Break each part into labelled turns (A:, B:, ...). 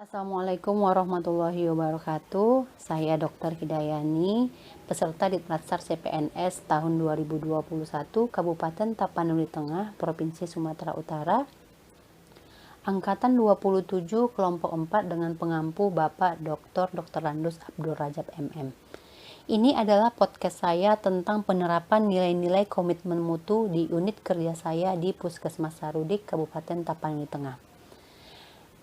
A: Assalamualaikum warahmatullahi wabarakatuh. Saya Dr. Hidayani, peserta Ditlatsar CPNS tahun 2021 Kabupaten Tapanuli Tengah, Provinsi Sumatera Utara. Angkatan 27 kelompok 4 dengan pengampu Bapak Dr. Randus Abdul Rajab MM. Ini adalah podcast saya tentang penerapan nilai-nilai komitmen mutu di unit kerja saya di Puskesmas Sarudik, Kabupaten Tapanuli Tengah.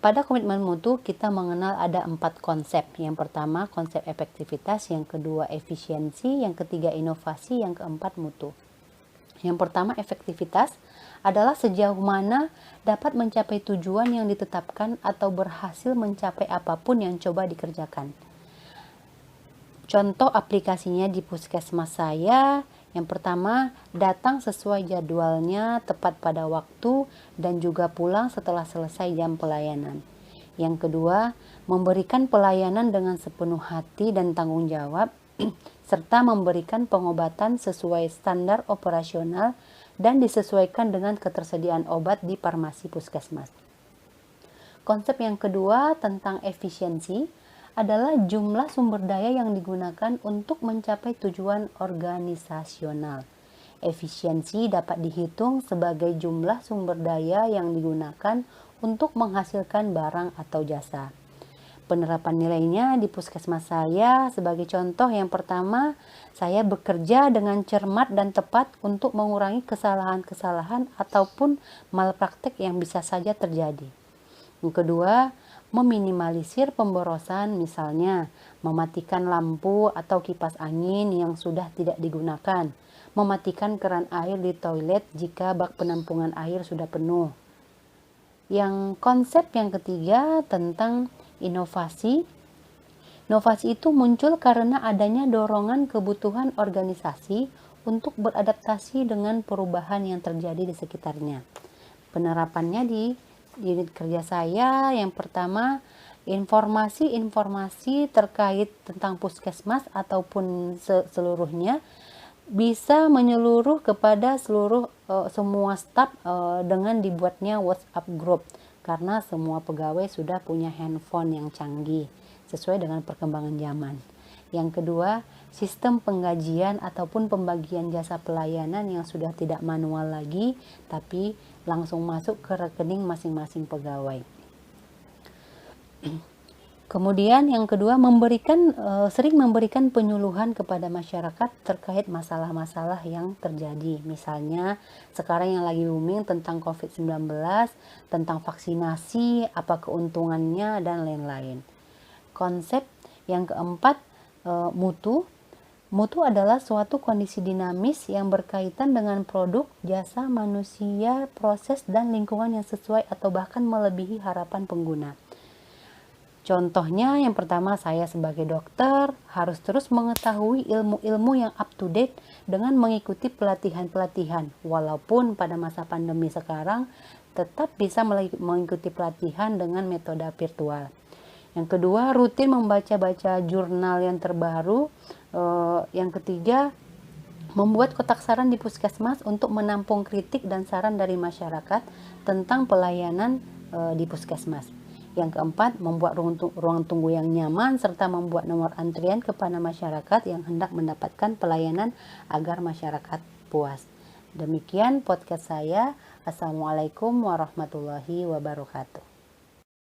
A: Pada komitmen mutu kita mengenal ada 4 konsep. Yang pertama konsep efektivitas, yang kedua efisiensi, yang ketiga inovasi, yang keempat mutu. Yang pertama efektivitas adalah sejauh mana dapat mencapai tujuan yang ditetapkan atau berhasil mencapai apapun yang coba dikerjakan. Contoh aplikasinya di puskesmas saya, yang pertama, datang sesuai jadwalnya, tepat pada waktu, dan juga pulang setelah selesai jam pelayanan. Yang kedua, memberikan pelayanan dengan sepenuh hati dan tanggung jawab, serta memberikan pengobatan sesuai standar operasional dan disesuaikan dengan ketersediaan obat di farmasi puskesmas. Konsep yang kedua tentang efisiensi adalah jumlah sumber daya yang digunakan untuk mencapai tujuan organisasional. Efisiensi dapat dihitung sebagai jumlah sumber daya yang digunakan untuk menghasilkan barang atau jasa. Penerapan nilainya di puskesmas saya sebagai contoh, yang pertama, saya bekerja dengan cermat dan tepat untuk mengurangi kesalahan-kesalahan ataupun malpraktek yang bisa saja terjadi. Yang kedua, meminimalisir pemborosan, misalnya mematikan lampu atau kipas angin yang sudah tidak digunakan, mematikan keran air di toilet jika bak penampungan air sudah penuh. Yang konsep yang ketiga tentang inovasi. Inovasi itu muncul karena adanya dorongan kebutuhan organisasi untuk beradaptasi dengan perubahan yang terjadi di sekitarnya. Penerapannya di unit kerja saya, yang pertama informasi-informasi terkait tentang puskesmas ataupun seluruhnya bisa menyeluruh kepada semua staf dengan dibuatnya WhatsApp group, karena semua pegawai sudah punya handphone yang canggih sesuai dengan perkembangan zaman. Yang kedua, sistem penggajian ataupun pembagian jasa pelayanan yang sudah tidak manual lagi, tapi langsung masuk ke rekening masing-masing pegawai. Kemudian yang kedua, sering memberikan penyuluhan kepada masyarakat terkait masalah-masalah yang terjadi. Misalnya sekarang yang lagi booming tentang COVID-19, tentang vaksinasi, apa keuntungannya, dan lain-lain. Konsep yang keempat, mutu. Mutu adalah suatu kondisi dinamis yang berkaitan dengan produk, jasa, manusia, proses, dan lingkungan yang sesuai atau bahkan melebihi harapan pengguna. Contohnya, yang pertama, saya sebagai dokter harus terus mengetahui ilmu-ilmu yang up to date dengan mengikuti pelatihan-pelatihan. Walaupun pada masa pandemi sekarang tetap bisa mengikuti pelatihan dengan metode virtual. Yang kedua, rutin membaca-baca jurnal yang terbaru. Yang ketiga, membuat kotak saran di puskesmas untuk menampung kritik dan saran dari masyarakat tentang pelayanan di puskesmas. Yang keempat, membuat ruang tunggu yang nyaman serta membuat nomor antrian kepada masyarakat yang hendak mendapatkan pelayanan agar masyarakat puas. Demikian podcast saya. Assalamualaikum warahmatullahi wabarakatuh.